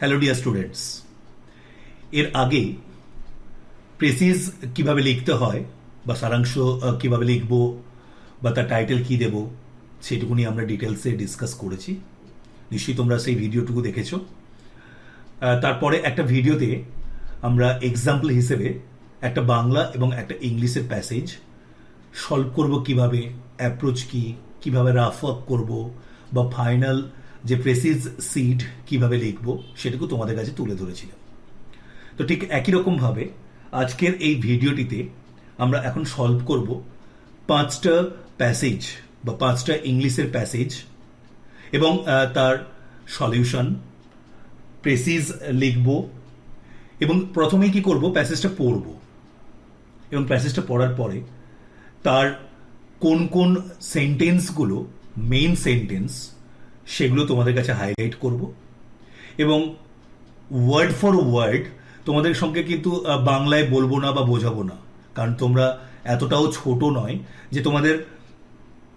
Hello dear students, এর আগে প্রেসিজ কিভাবে লিখতে হয় বা সারাংশ কিভাবে লিখব বা তার টাইটেল কি দেব সেটুকুনি আমরা ডিটেলসে ডিসকাস করেছি। নিশ্চয়ই তোমরা সেই ভিডিওটুকু দেখেছো। তারপরে একটা ভিডিওতে আমরা এক্সাম্পল হিসেবে একটা বাংলা এবং একটা ইংলিশের প্যাসেজ সলভ করব, কিভাবে অ্যাপ্রোচ কি, কিভাবে রাফ আপ করব বা ফাইনাল যে প্রেসিজ সিড কিভাবে লিখব সেটুকু তোমাদের কাছে তুলে ধরেছিলাম। তো ঠিক একই রকমভাবে আজকের এই ভিডিওটিতে আমরা এখন সলভ করব 5টা প্যাসেজ বা 5টা ইংলিশের প্যাসেজ এবং তার সলিউশন, প্রেসিজ লিখব এবং প্রথমেই কি করব, প্যাসেজটা পড়ব এবং প্যাসেজটা পড়ার পরে তার কোন কোন সেন্টেন্সগুলো মেইন সেন্টেন্স সেগুলো তোমাদের কাছে হাইলাইট করব এবং ওয়ার্ড ফর ওয়ার্ড তোমাদের সঙ্গে কিন্তু বাংলায় বলবো না বা বোঝাবো না, কারণ তোমরা এতটাও ছোট নয় যে তোমাদের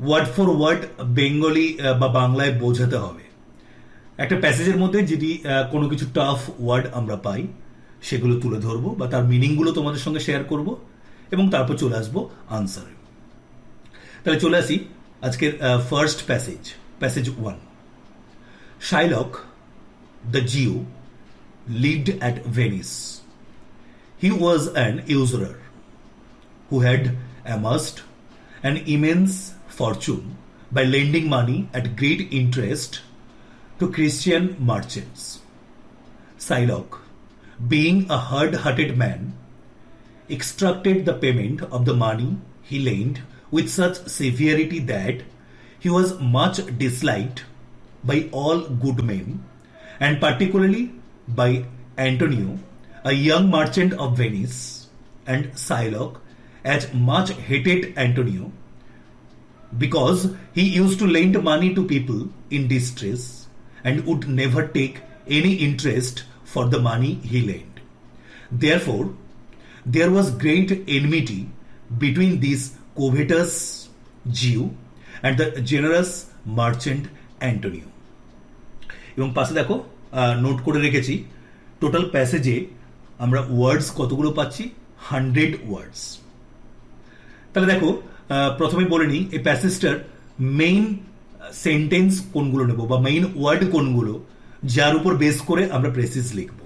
ওয়ার্ড ফর ওয়ার্ড বেঙ্গলি বা বাংলায় বোঝাতে হবে। একটা প্যাসেজের মধ্যে যদি কোনো কিছু টাফ ওয়ার্ড আমরা পাই সেগুলো তুলে ধরবো বা তার মিনিংগুলো তোমাদের সঙ্গে শেয়ার করব এবং তারপর চলে আসবো আনসারে। তাহলে চলে আসি আজকের first passage, passage 1। Shylock, the Jew, lived at Venice. He was an usurer who had amassed an immense fortune by lending money at great interest to Christian merchants. Shylock, being a hard-hearted man, extracted the payment of the money he lent with such severity that he was much disliked by all good men, and particularly by Antonio, a young merchant of Venice, and Shylock as much hated Antonio because he used to lend money to people in distress and would never take any interest for the money he lent. Therefore, there was great enmity between this covetous Jew and the generous merchant Antonio. এবং পাশে দেখো note করে রেখেছি total প্যাসেজে আমরা ওয়ার্ডস কতগুলো পাচ্ছি, 100 ওয়ার্ডস। তাহলে দেখো প্রথমে বলে নিই এই প্যাসেজটার মেইন সেন্টেন্স কোনগুলো নেব বা মেইন ওয়ার্ড কোনগুলো যার উপর বেস করে আমরা প্রেসিজ লিখব।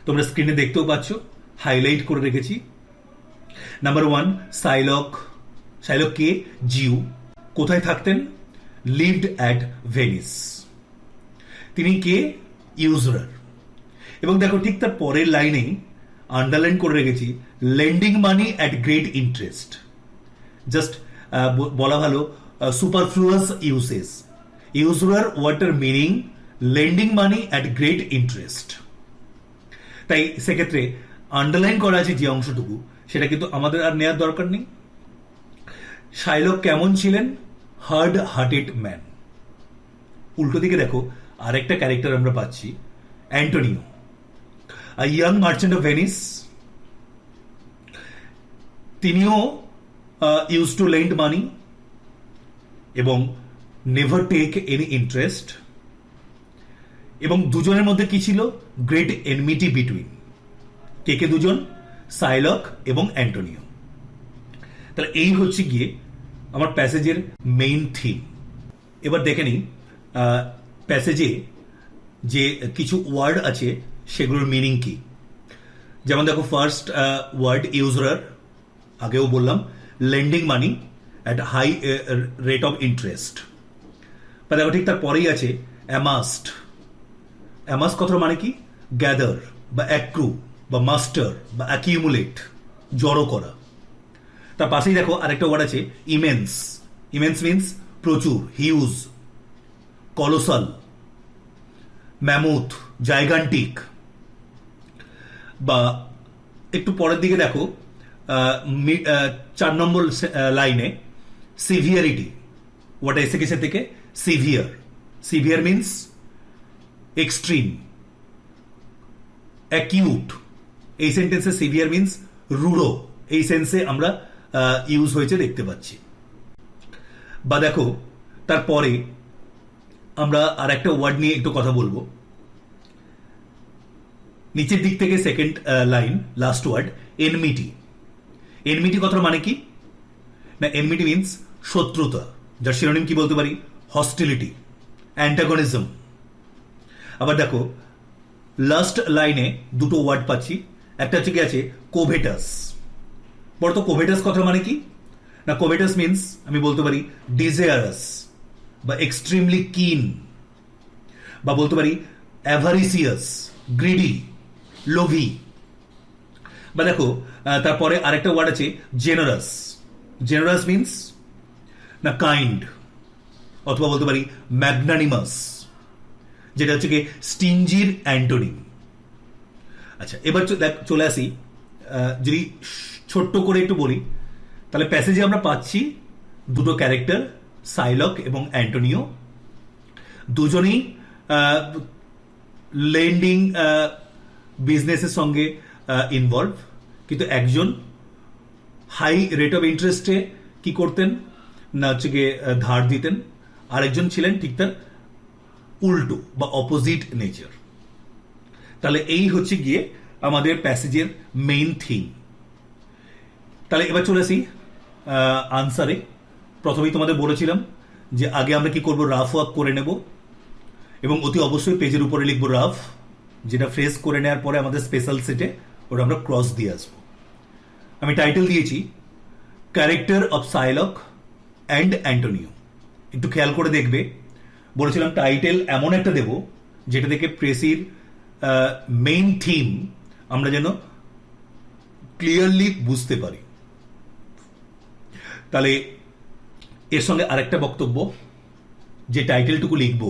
তোমরা স্ক্রিনে দেখতেও পাচ্ছ, হাইলাইট করে রেখেছি। নাম্বার 1, সাইলক। সাইলক কে? জিউ। কোথায় থাকতেন? Lived at Venice. তিনি কে? ইউজরার। এবং দেখো ঠিক তার পরের লাইনেই আন্ডারলাইন করে রেখেছি lending money at great interest. Just বলা ভালো superfluous uses. Usurer water meaning lending money at great interest. তাই সেক্ষেত্রে আন্ডারলাইন করা আছে যে অংশটুকু সেটা কিন্তু আমাদের আর নেওয়ার দরকার নেই। শাইলক কেমন ছিলেন? Hard hearted man. উল্টো দিকে দেখো আরেকটা ক্যারেক্টার আমরা পাচ্ছি, Antonio, a young merchant of Venice. তিনিও ইউজ টু লেন্ড মানি এবং নেভার টেক এনি ইন্টারেস্ট। এবং দুজনের মধ্যে কি ছিল? Great enmity between. কে কে দুজন? সাইলক এবং অ্যান্টোনিও। তাহলে এই হচ্ছে গিয়ে আমার প্যাসেজের মেইন থিম। এবার দেখে নিই প্যাসেজে যে কিছু ওয়ার্ড আছে সেগুলোর মিনিং কি। যেমন দেখো ফার্স্ট ওয়ার্ড ইউজরার, আগেও বললাম lending money at high rate of interest. বা দেখো ঠিক তার পরেই আছে অ্যামাস্ট। অ্যামাস কথার মানে কি? গ্যাদার বা অ্যাক্রু বা মাস্টার বা অ্যাকিউমুলেট, জড়ো করা। তার পাশেই দেখো আরেকটা ওয়ার্ড আছে ইমেন্স। ইমেন্স মিন্স প্রচুর, হিউজ, কলোসাল, ম্যামুথ, জাইগান্টিক। বা একটু পরের দিকে দেখো 4 নম্বর লাইনে সিভিয়ারিটি। ওয়াটা এসে গেছে থেকে severe. Severe means extreme, acute. এই সেন্টেন্সে সিভিয়ার মিন্স রুড়ো, এই সেন্সে আমরা ইউজ হয়েছে দেখতে পাচ্ছি। বা দেখো তারপরে আমরা আর একটা ওয়ার্ড নিয়ে একটু কথা বলবো, নিচের দিক থেকে second line last word enmity. Enmity কথার মানে কি না, এনমিটি মিন্স শত্রুতা, যার সিনোনিম কি বলতে পারি, হস্টিলিটি, অ্যান্টাগনিজম। আবার দেখো লাস্ট লাইনে দুটো ওয়ার্ড পাচ্ছি, একটা হচ্ছে কি আছে কোভেটাস। বলো তো কোভেটাস কথার মানে কি না, কোভেটাস মিন্স আমি বলতে পারি ডিজায়ারাস বা এক্সট্রিমলি কিন, বা বলতে পারি অ্যাভারিসিয়াস, গ্রিডি, লোভি। বা দেখো তারপরে আরেকটা ওয়ার্ড আছে জেনারাস। জেনারাস মিন্স না কাইন্ড, অথবা বলতে পারি ম্যাগনানিমাস, যেটা হচ্ছে কি স্টিঞ্জির অ্যান্টোনিম। আচ্ছা এবার চলে আসি, যদি ছোট্ট করে একটু বলি, তাহলে প্যাসেজে আমরা পাচ্ছি দুটো ক্যারেক্টার সাইলক এবং অ্যান্টোনিও, দুজনেই লেন্ডিং বিজনেসের সঙ্গে ইনভলভ, কিন্তু একজন হাই রেট অফ ইন্টারেস্টে কি করতেন না হচ্ছে গিয়ে ধার দিতেন, আরেকজন ছিলেন ঠিক তার উল্টো বা অপোজিট নেচার। তাহলে এই হচ্ছে গিয়ে আমাদের প্যাসেজের মেইন থিম। তাহলে এবার চলে আসি আনসারে। প্রথমেই তোমাদের বলেছিলাম যে আগে আমরা কি করব, রাফ ওয়ার্ক করে নেব এবং অতি অবশ্যই পেজের উপরে লিখবো রাফ, যেটা ফ্রেজ করে নেওয়ার পরে আমাদের স্পেশাল সেটে ওটা আমরা ক্রস দিয়ে আসবো। আমি টাইটেল দিয়েছি ক্যারেক্টার অফ সাইলক অ্যান্ড অ্যান্টোনিও। একটু খেয়াল করে দেখবে, বলেছিলাম টাইটেল এমন একটা দেব যেটা থেকে প্রেসির মেইন থিম আমরা যেন ক্লিয়ারলি বুঝতে পারি। তাহলে এর সঙ্গে আরেকটা বক্তব্য, যে টাইটেলটুকু লিখব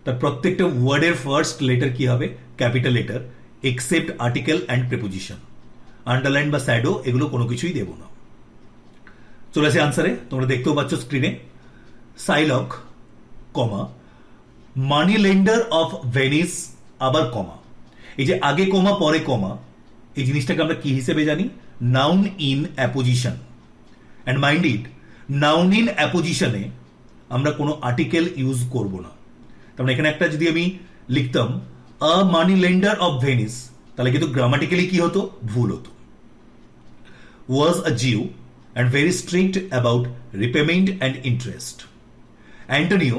তার প্রত্যেকটা ওয়ার্ডের ফার্স্ট লেটার কি হবে, capital letter, except article and preposition. Underline বা শ্যাডো এগুলো কোনো কিছুই দেব না। চলে আসে আনসারে। তোমরা দেখতেও পাচ্ছ স্ক্রিনে, সাইলক কমা মানি লেন্ডার অফ ভেনিস, আবার কমা, এই যে আগে কমা পরে কমা, এই জিনিসটাকে আমরা কি হিসেবে জানি, noun in apposition. And mind it, noun in অ্যাপোজিশনে আমরা কোনো আর্টিকেল ইউজ করব না। তার মানে এখানে একটা যদি আমি লিখতাম আ মানি লেন্ডার অফ ভেনিস, তাহলে কিন্তু গ্রামাটিক্যালি কি হতো, ভুল হতো। ওয়াজ আ জিউ and very strict about repayment and interest. Antonio,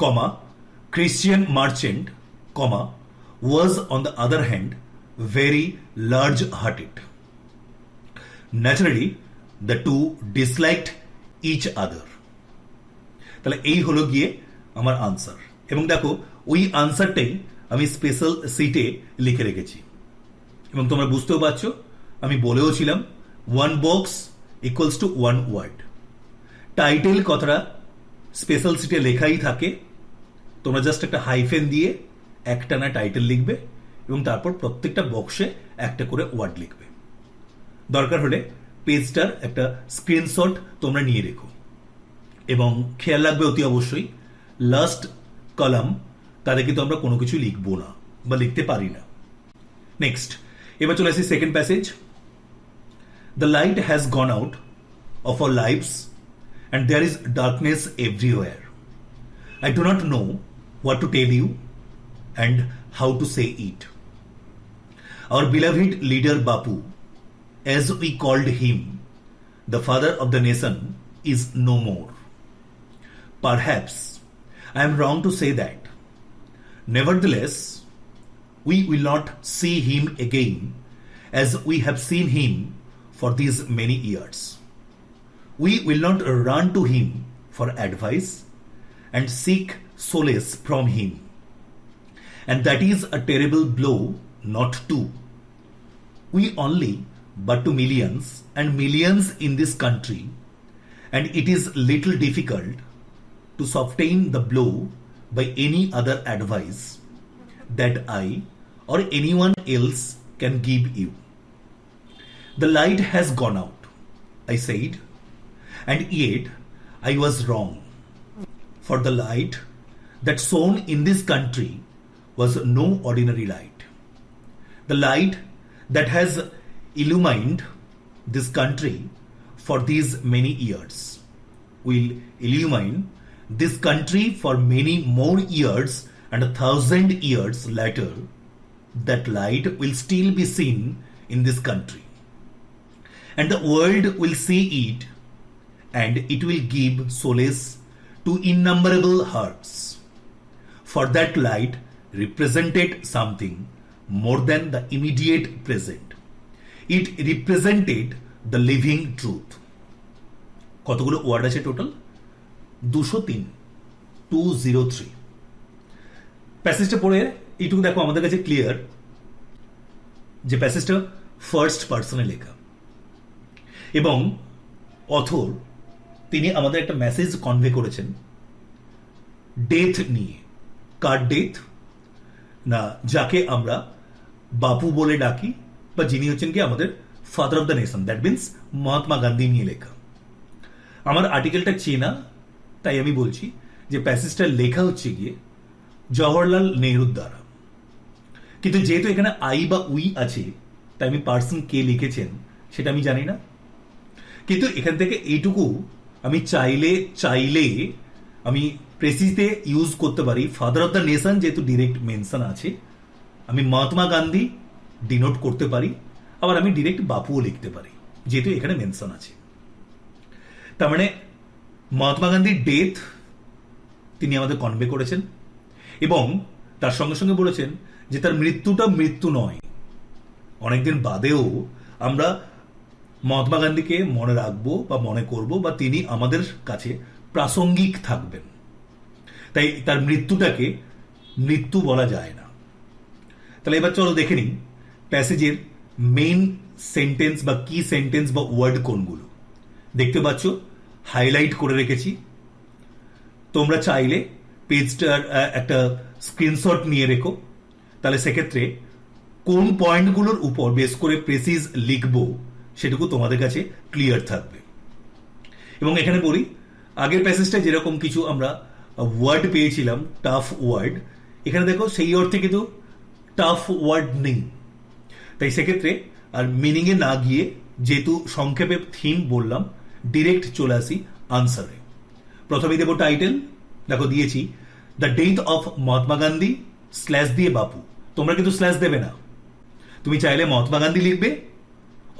comma, Christian merchant, comma, was on the other hand very large-hearted. Naturally, the two disliked each other. তাহলে এই হলো গিয়ে আমার আনসার, এবং দেখো ওই আনসারটাই আমি স্পেশাল সিটে লিখে রেখেছি, এবং তোমরা বুঝতেও পারছো আমি বলেও ছিলাম one box equals to one word. Title কথাটা স্পেশাল সিটে লেখাই থাকে, তোমরা জাস্ট একটা হাইফেন দিয়ে একটানা টাইটেল লিখবে এবং তারপর প্রত্যেকটা বক্সে একটা করে ওয়ার্ড লিখবে। দরকার হলে পেজটার একটা স্ক্রিনশট তোমরা নিয়ে রেখো, এবং খেয়াল রাখবে অতি অবশ্যই লাস্ট কলাম তাদের কিন্তু আমরা কোনো কিছু লিখবো না বা লিখতে পারি না। নেক্সট, এবার চলে আসি second passage. The light has gone out of our lives and there is darkness everywhere. I do not know what to tell you and how to say it. Our beloved leader Bapu, as we called him, the father of the nation, is no more. Perhaps I am wrong to say that. Nevertheless, we will not see him again as we have seen him for these many years. We will not run to him for advice and seek solace from him. And that is a terrible blow not to we only, but to millions and millions in this country, and it is little difficult to sustain the blow by any other advice that I or anyone else can give you. The light has gone out, I said, and yet I was wrong. For the light that shone in this country was no ordinary light. The light that has illumined this country for these many years will illumine this country for many more years, and 1,000 years later that light will still be seen in this country, and the world will see it, and it will give solace to innumerable hearts. For that light represented something more than the immediate present. It represented the living truth. কতগুলো word আছে total? 203 203। প্যাসেজটা পড়ে এইটুকু দেখো, আমাদের কাছে clear যে প্যাসেজটা first পার্সনে লেখা, এবং অথর তিনি আমাদের একটা মেসেজ কনভে করেছেন ডেথ নিয়ে। কার ডেথ? না, যাকে আমরা বাপু বলে ডাকি, বা যিনি হচ্ছেন কি আমাদের father of the nation, that means Mahatma Gandhi নিয়ে লেখা। আমার আর্টিকেলটা চেনা, তাই আমি বলছি যে প্যাসেজটা লেখা হচ্ছে গিয়ে জওহরলাল নেহরুর দ্বারা। কিন্তু যেহেতু এখানে আই বা উই আছে, তাই আমি পার্সন কে লিখেছেন সেটা আমি জানি না। কিন্তু এখান থেকে এইটুকু আমি চাইলে আমি প্রেসিতে ইউজ করতে পারি ফাদার অফ দ্য নেশন, যেহেতু ডিরেক্ট মেনশন আছে। আমি মহাত্মা গান্ধী ডিনোট করতে পারি, আবার আমি ডিরেক্ট বাপুও লিখতে পারি, যেহেতু এখানে মেনশন আছে। তার মানে মহাত্মা গান্ধীর ডেথ তিনি আমাদের কনভে করেছেন, এবং তার সঙ্গে সঙ্গে বলেছেন যে তার মৃত্যুটা মৃত্যু নয়, অনেকদিন বাদেও আমরা মহাত্মা গান্ধীকে মনে রাখবো বা মনে করব, বা তিনি আমাদের কাছে প্রাসঙ্গিক থাকবেন। তাই তার মৃত্যুটাকে মৃত্যু বলা যায় না। তাহলে এবার চলো দেখে নিই প্যাসেজের মেইন সেন্টেন্স বা কি সেন্টেন্স বা ওয়ার্ড কোনগুলো। দেখতে পাচ্ছ হাইলাইট করে রেখেছি। তোমরা চাইলে পেজটার একটা স্ক্রিনশট নিয়ে রেখো, তাহলে সেক্ষেত্রে কোন পয়েন্টগুলোর উপর বেস করে প্রেসিজ লিখবো সেটুকু তোমাদের কাছে ক্লিয়ার থাকবে। এবং এখানে বলি, আগের প্যাসেজটা যেরকম কিছু আমরা ওয়ার্ড পেয়েছিলাম টাফ ওয়ার্ড, এখানে দেখো সেই অর্থে কিন্তু টাফ ওয়ার্ড নেই। তাই সেক্ষেত্রে আর মিনিংয়ে না গিয়ে, যেহেতু সংক্ষেপে থিম বললাম, ডিরেক্ট চলে আসি আনসারে। প্রথমেই দেবো টাইটেল, দেখো দিয়েছি the death of Mahatma Gandhi slash দিয়ে বাপু। তোমরা কিন্তু স্ল্যাশ দেবে না, তুমি চাইলে মহাত্মা গান্ধী লিখবে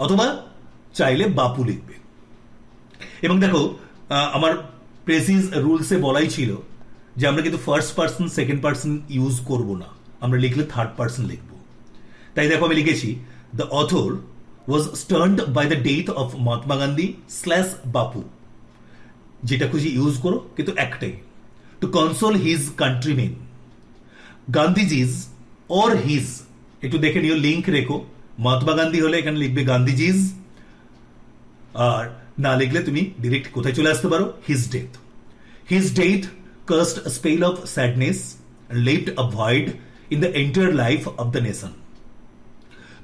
অথবা চাইলে বাপু লিখবে। এবং দেখো আমার প্রেসিজ রুলসে বলাই ছিল যে আমরা কিন্তু first person second person use করব না, আমরা লিখলে থার্ড পার্সন লিখব। তাই দেখো আমি লিখেছি the author was stunned by the death of Mahatma Gandhi slash Bapu, যেটা খুশি ইউজ করো, কিন্তু একটাই, টু কনসোল হিজ কান্ট্রিমেন। গান্ধীজিজ অর হিজ, একটু দেখে নিও, লিঙ্ক রেখো। মহাত্মা গান্ধী হলে এখানে লিখবে গান্ধীজিজ, আর না লিখলে তুমি ডিরেক্ট কোথায় চলে আসতে পারো, his death. His death caused a spell of sadness and left a void in the entire life of the nation.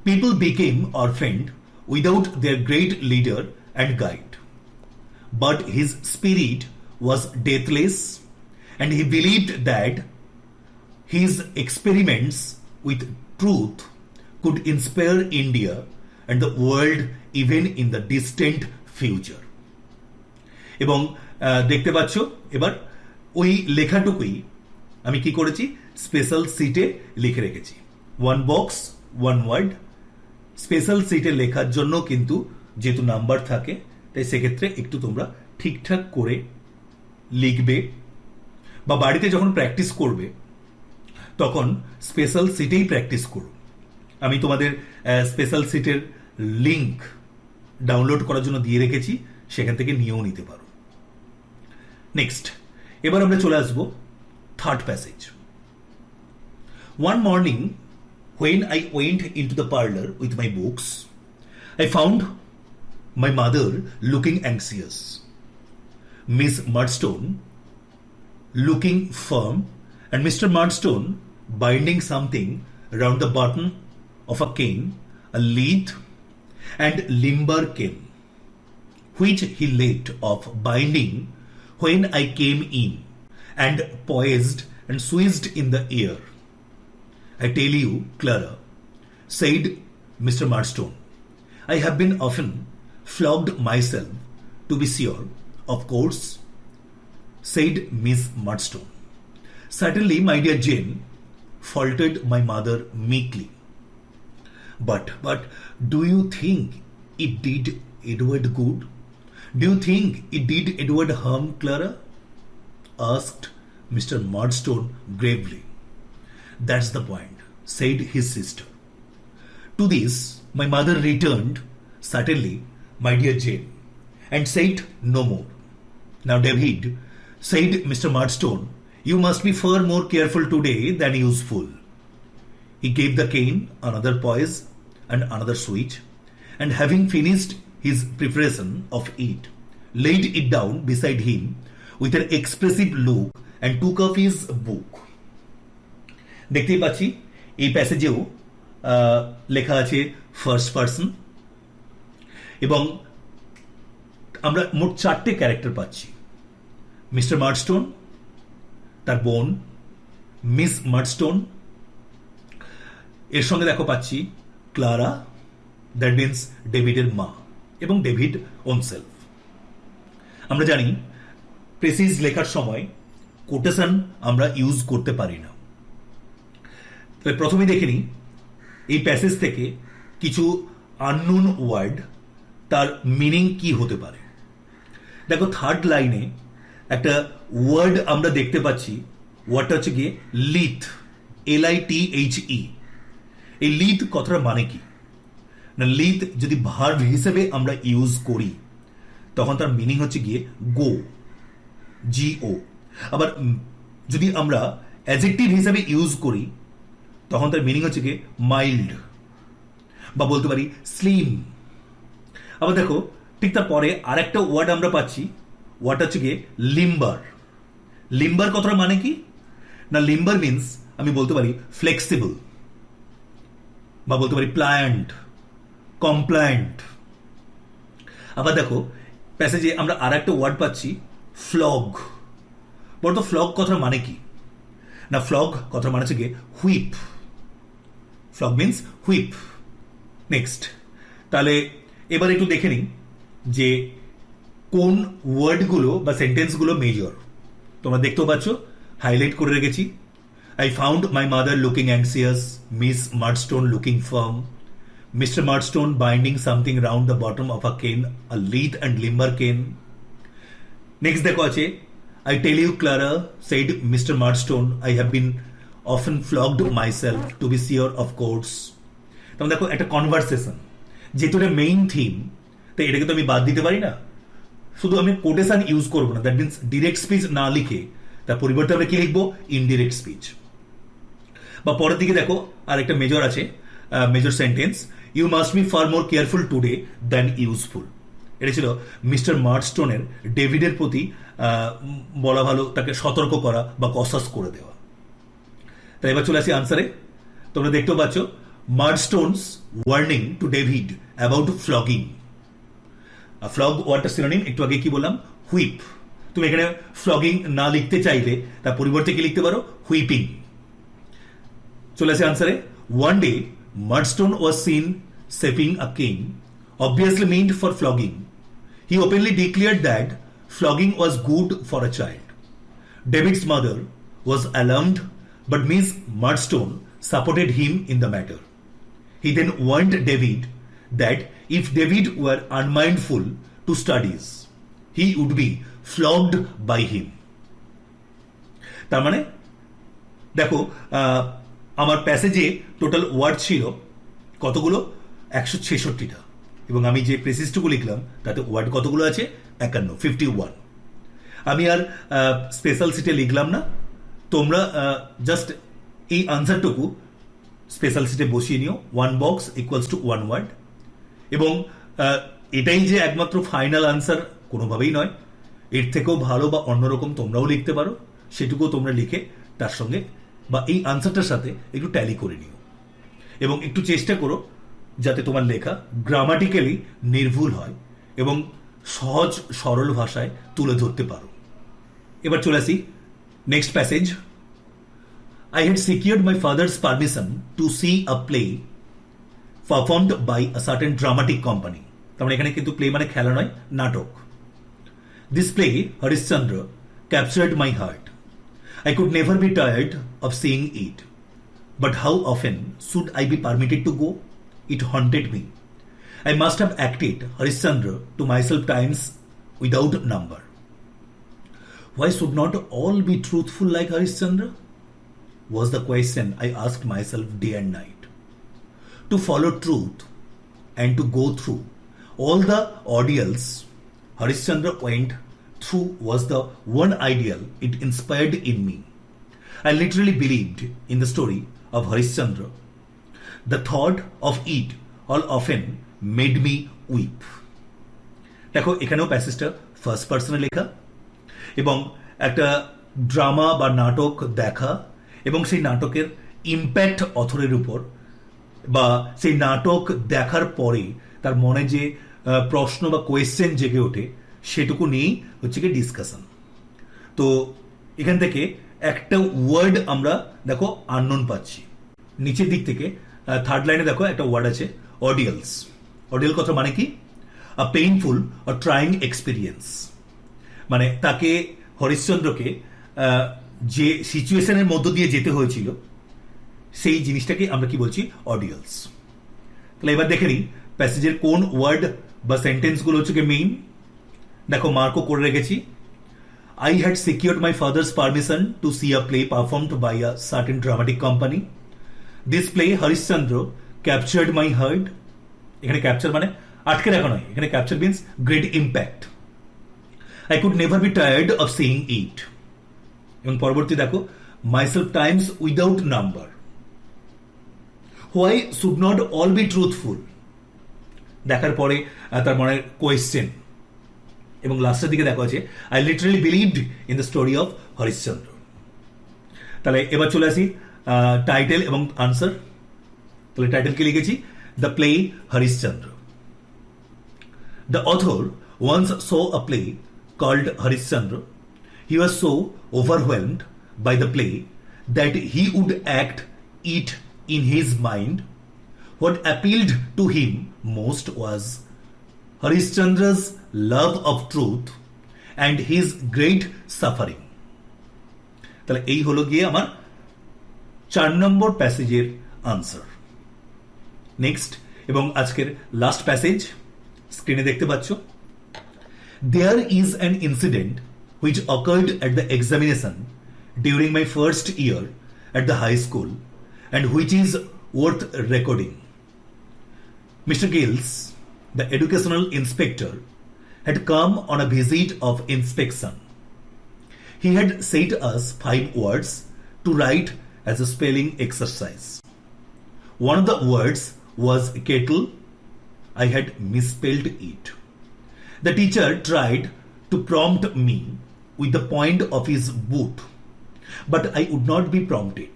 People became orphaned without their great leader and guide. But his spirit was deathless, and he believed that his experiments with truth could inspire India and the world even in the distant future. এবং দেখতে পাচ্ছ এবার ওই লেখাটুকুই আমি কি করেছি, special সিটে লিখে রেখেছি। One box one word. Special সিটে লেখার জন্য কিন্তু যেহেতু নাম্বার থাকে, তাই সেক্ষেত্রে একটু তোমরা ঠিকঠাক করে লিখবে, বা বাড়িতে যখন প্র্যাকটিস করবে তখন স্পেশাল সিটেই প্র্যাকটিস করো। আমি তোমাদের স্পেশাল সিটের লিঙ্ক ডাউনলোড করার জন্য দিয়ে রেখেছি, সেখান থেকে নিয়েও নিতে পারো। নেক্সট, এবার আমরা চলে আসবো third passage. One morning, when I went into the parlor with my books, I found my mother looking anxious, Miss Murdstone looking firm, and Mr. Murdstone binding something round the button of a cane, a lithe and limber cane, which he left off binding when I came in and poised and switched in the air. I tell you, Clara, said Mr. Murdstone, I have been often flogged myself, to be sure. Of course, said Miss Murdstone. Certainly, my dear Jane, faltered my mother meekly. But do you think it did Edward good? Do you think it did Edward harm, Clara? Asked Mr. Murdstone gravely. That's the point, said his sister. To this, my mother returned, certainly, my dear Jane, and said no more. Now, David, said Mr. Murdstone, you must be far more careful today than useful. He gave the cane another poise and another switch, and having finished his preparation of it, laid it down beside him with an expressive look and took up his book. দেখতেই পাচ্ছি এই প্যাসেজেও লেখা আছে first person, এবং আমরা মোট 4টে character পাচ্ছি। Mister মার্ডস্টোন, তার বোন মিস মার্ডস্টোন, এর সঙ্গে দেখো পাচ্ছি ক্লারা, দ্যাট মিনস ডেভিডের মা, এবং ডেভিড ওনসেলফ। আমরা জানি প্রেসিজ লেখার সময় কোটেশন আমরা ইউজ করতে পারি না। তবে প্রথমে দেখে নিই এই প্যাসেজ থেকে কিছু আননোন ওয়ার্ড, তার মিনিং কি হতে পারে। দেখো থার্ড লাইনে একটা ওয়ার্ড আমরা দেখতে পাচ্ছি, ওয়ার্ডটা হচ্ছে গিয়ে লিথ, LITHE। এই লিথ কথার মানে কি না, লিথ যদি ভার্ব হিসেবে আমরা ইউজ করি তখন তার মিনিং হচ্ছে গিয়ে গো, GO। আবার যদি আমরা অ্যাডজেক্টিভ হিসেবে ইউজ করি তখন তার মিনিং হচ্ছে গিয়ে মাইল্ড, বা বলতে পারি স্লিম। আবার দেখো ঠিক তারপরে আর একটা ওয়ার্ড আমরা পাচ্ছি, ওয়ার্ডটা হচ্ছে গিয়ে লিম্বার। লিম্বার কথার মানে কি না, লিম্বার মিনস আমি বলতে পারি ফ্লেক্সিবল, বা বলতে পারি প্লায়েন্ট, কমপ্লায়েন্ট। আবার দেখো প্যাসেজে আমরা আর একটা ওয়ার্ড পাচ্ছি ফ্লগ। বলতো ফ্লগ কথার মানে কি না, ফ্লগ কথার মানে হচ্ছে গিয়ে whip. Vlog means whip. Next, তাহলে এবার একটু দেখে নিই যে কোন ওয়ার্ডগুলো বা সেন্টেন্সগুলো মেজর। তোমরা দেখতেও পাচ্ছ হাইলাইট করে রেখেছি। I found my mother looking anxious, Miss Murdstone looking firm, Mr. Murdstone binding something round the bottom of a cane, a lead and limber cane. Next দেখো আছে, I tell you Clara, said Mr. Murdstone, I have been often flogged myself to be sure of course. তোমরা দেখো একটা conversation, যেহেতু এটা main theme তাই এটাকে তো আমি বাদ দিতে পারি না। শুধু আমি কোটেশন ইউজ করবো না, দ্যাট মিনস ডিরেক্ট স্পিচ না লিখে তার পরিবর্তে আমরা কি লিখবো, ইনডিরেক্ট স্পিচ। বা পরের দিকে দেখো আর একটা মেজর আছে, major sentence, you must be far more careful today than useful. এটা ছিল মিস্টার মার্ডস্টোনের ডেভিডের প্রতি বলা ভালো, তাকে সতর্ক করা বা কসাস করে দেওয়া। তাই এবার চলে আসি আনসারে। তোমরা দেখতেও পাচ্ছ Murdstone's warning to David about flogging. Flog ওয়ার্ডটা সিনোনিম, একটু আগে কি বললাম, হুইপ। তুমি এখানে ফ্লগিং না লিখতে চাইলে তার পরিবর্তে কি লিখতে পারো, হুইপিং। চলে আসে আনসারে। One day Murdstone was seen shaping a cane, obviously meant for flogging. He openly declared that flogging was good for a child. David's mother was alarmed, but Miss Murdstone supported him in the matter. He then warned David that if David were unmindful to studies, he would be flogged by him. তার মানে দেখো আমার প্যাসেজে total word ছিল কতগুলো, 166টা, এবং আমি যে প্রেসিসটুকু লিখলাম তাতে ওয়ার্ড কতগুলো আছে, 51। আমি আর স্পেশাল সিটে লিখলাম না, তোমরা জাস্ট এই আনসারটুকু স্পেশাল সিটে বসিয়ে নিও, 1 বক্স ইকুয়ালস টু 1 ওয়ার্ড। এবং এটাই যে একমাত্র ফাইনাল আনসার কোনোভাবেই নয়, এর থেকেও ভালো বা অন্যরকম তোমরাও লিখতে পারো, সেটুকুও তোমরা লিখে তার সঙ্গে বা এই আনসারটার সাথে একটু ট্যালি করে নিও, এবং একটু চেষ্টা করো যাতে তোমার লেখা গ্রামাটিক্যালি নির্ভুল হয় এবং সহজ সরল ভাষায় তুলে ধরতে পারো। এবার চলে আসি next passage. I had secured my father's permission to see a play performed by a certain dramatic company. তার মানে এখানে কিন্তু প্লে মানে খেলা নয়, নাটক। This play, Harishchandra, captured my heart. I could never be tired of seeing it. But how often should I be permitted to go? it haunted me. I must have acted Harishchandra to myself times without number. Why should not all be truthful like Harishchandra? Was the question I asked myself day and night. To follow truth and to go through all the ordeals Harishchandra went through was the one ideal it inspired in me. I literally believed in the story of Harishchandra. The thought of it all often made me weep. দেখো এখানেও প্যাসেজটা first পার্সনে লেখা এবং একটা drama বা নাটক দেখা এবং সেই নাটকের ইম্প্যাক্ট অথরের উপর বা সেই নাটক দেখার পরে তার মনে যে প্রশ্ন বা কোয়েশ্চেন জেগে ওঠে সেটুকু নিয়েই হচ্ছে কি ডিসকাশন। তো এখান থেকে একটা ওয়ার্ড আমরা দেখো আননোন পাচ্ছি। নিচের দিক থেকে থার্ড লাইনে দেখো একটা ওয়ার্ড আছে অডিয়ালস। অডিয়াল কথা মানে কি? আ পেইনফুল অর ট্রাইং এক্সপিরিয়েন্স। মানে তাকে হরিশ্চন্দ্রকে যে সিচুয়েশনের মধ্য দিয়ে যেতে হয়েছিল সেই জিনিসটাকে আমরা কি বলছি? অডিয়ালস। তাহলে এবার দেখে নিই প্যাসেজের কোন ওয়ার্ড বা সেন্টেন্সগুলো হচ্ছে কি মেইন। দেখো মার্কও করে রেখেছি। I had secured my father's permission to see a play performed by a certain dramatic company. This play, Harishchandra, captured my heart. এখানে ক্যাপচার মানে আটকে রাখা নয়, এখানে capture means great impact. I could never be tired of seeing it. এবং পরবর্তী দেখো myself times without number. Why should not all be truthful? দেখার পরে তার মনে কোয়েশ্চেন এবং লাস্টের দিকে দেখা আছে I literally believed in the story of Harishchandra. তাহলে এবার চলে আসি টাইটেল এবং আনসার। তাহলে টাইটেল কি লিখেছি? The play Harishchandra. The author once saw a play called Harishchandra. He was so overwhelmed by the play that he would act it in his mind. What appealed to him most was Harishchandra's love of truth and his great suffering. তাহলে এই হলো গিয়ে আমার 4 নম্বর প্যাসেজের answer. Next এবং আজকের last passage স্ক্রিনে দেখতে পাচ্ছ। There is an incident which occurred at the examination during my first year at the high school and which is worth recording. Mr. Gills, the educational inspector, had come on a visit of inspection. He had set us 5 words to write as a spelling exercise. One of the words was kettle. I had misspelled it. The teacher tried to prompt me with the point of his boot, but I would not be prompted.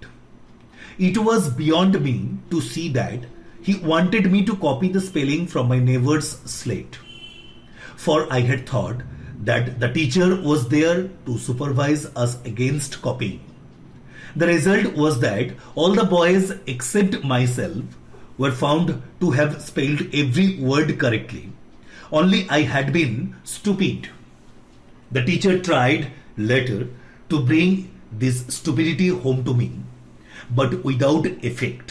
It was beyond me to see that he wanted me to copy the spelling from my neighbor's slate, for I had thought that the teacher was there to supervise us against copying. The result was that all the boys except myself were found to have spelled every word correctly. Only I had been stupid. The teacher tried later to bring this stupidity home to me, but without effect.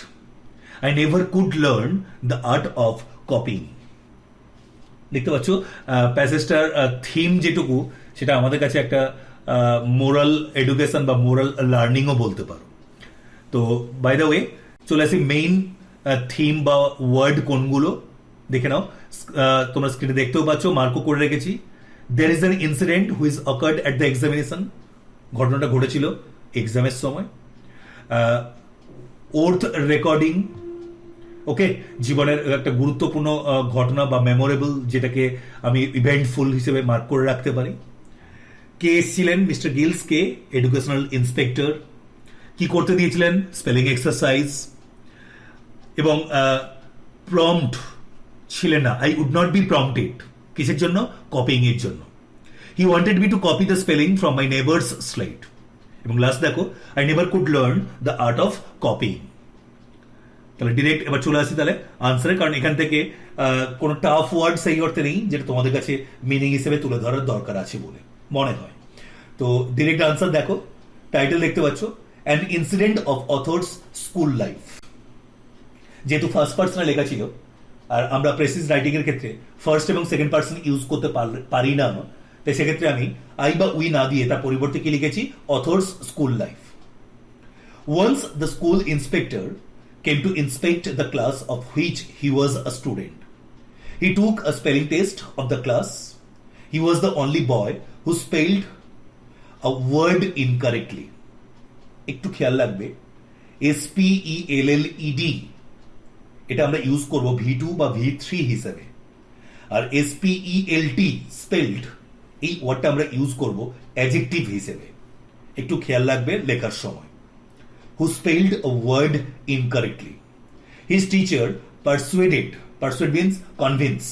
I never could learn the art of copying. দেখতে পাচ্ছ প্যাসেজটার theme যেটুকু সেটা আমাদের কাছে একটা moral education বা moral লার্নিংও বলতে পারো। তো বাই দ্য ওয়ে চলে আসি মেইন থিম বা ওয়ার্ড কোনগুলো দেখে নাও। তোমরা স্ক্রিনে দেখতেও পাচ্ছ, মার্কও করে রেখেছি। There is an incident which occurred at the examination. ঘটনাটা ঘটেছিল এক্সামের সময়। ওর্থ রেকর্ডিং, ওকে, জীবনের একটা গুরুত্বপূর্ণ ঘটনা বা মেমোরেবল যেটাকে আমি ইভেন্টফুল হিসেবে মার্ক করে রাখতে পারি। কে এসেছিলেন? Mister Giles. কে? Educational inspector. কি করতে দিয়েছিলেন? Spelling exercise. এবং প্রম্পট ছিলেন না, I would not be prompted. কিসের জন্য? কপিং এর জন্য। He wanted me to copy the spelling from my neighbour's slate. এবং লাস্ট দেখো I never could learn the art of copying. তাহলে ডিরেক্ট এবার চলে আসি তাহলে আনসারে, কারণ এখান থেকে কোনো টাফ ওয়ার্ড সেই অর্থে নেই যেটা তোমাদের কাছে মিনিং হিসেবে তুলে ধরার দরকার আছে বলে মনে হয়। তো ডিরেক্ট আনসার দেখো, টাইটেল দেখতে পাচ্ছ, an incident of author's school life. যেহেতু ফার্স্ট পার্সনে লেখা ছিল আর আমরা প্রেসিজ রাইটিং এর ক্ষেত্রে ফার্স্ট এবং সেকেন্ড পার্সন ইউজ করতে পারি না, তাই সেক্ষেত্রে আমি আই বা উই না দিয়ে তার পরিবর্তে কি লিখেছি, author's school life. Once the school inspector came to inspect the class of which he was a student. He took a spelling test of the class. He was the only boy who spelled a word incorrectly. একটু খেয়াল লাগবে, SPELLED এটা আমরা use করব V2 বা V3 হিসেবে, আর SPELT spelled এই ওয়ার্ডটা আমরা ইউজ করব অ্যাডজেক্টিভ হিসেবে। একটু খেয়াল লাগবে লেখার সময়। Who spelled a word incorrectly. His teacher persuade means convince.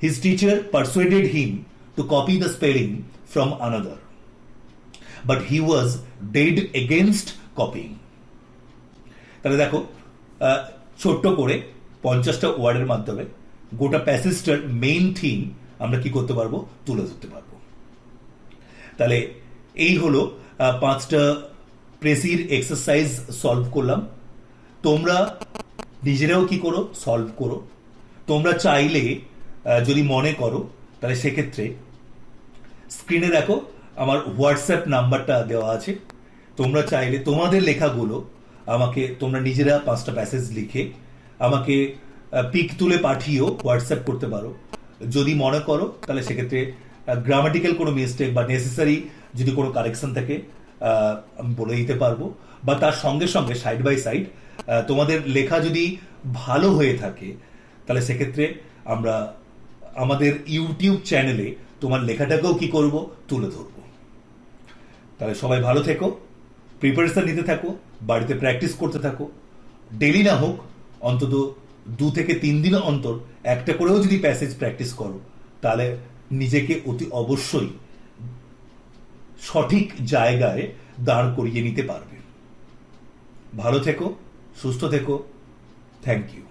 His teacher persuaded him to copy the spelling from another. But he was dead against copying. তাহলে দেখো ছোট্ট করে 50টা ওয়ার্ডের মাধ্যমে গোটা প্যাসেজটার মেইন থিম আমরা কি করতে পারবো, তুলে ধরতে পারবো। তাহলে এই হলো 5টা প্রেসির এক্সারসাইজ সলভ করলাম। তোমরা নিজেরাও কি করো, সলভ করো। তোমরা চাইলে যদি মনে করো তাহলে সেক্ষেত্রে স্ক্রিনে দেখো আমার হোয়াটসঅ্যাপ নাম্বারটা দেওয়া আছে। তোমরা চাইলে তোমাদের লেখাগুলো আমাকে তোমরা নিজেরা 5টা প্যাসেজ লিখে আমাকে পিক তুলে পাঠিয়েও হোয়াটসঅ্যাপ করতে পারো। যদি মনে করো তাহলে সেক্ষেত্রে গ্রামাটিক্যাল কোনো মিস্টেক বা নেসেসারি যদি কোনো কারেকশন থাকে আমি বলে দিতে পারবো, বা তার সঙ্গে সঙ্গে সাইড বাই সাইড তোমাদের লেখা যদি ভালো হয়ে থাকে তাহলে সেক্ষেত্রে আমরা আমাদের ইউটিউব চ্যানেলে তোমার লেখাটাকেও কি করব, তুলে ধরবো। তাহলে সবাই ভালো থেকো, প্রিপারেশন নিতে থাকো, বাড়িতে প্র্যাকটিস করতে থাকো। ডেলি না হোক অন্তত 2 থেকে 3 দিন অন্তর একটা করেও যদি প্যাসেজ প্র্যাকটিস করো তাহলে নিজেকে অতি অবশ্যই সঠিক জায়গায় দাঁড় করিয়ে নিতে পারবে। ভালো থেকো, সুস্থ থেকো, থ্যাংক ইউ।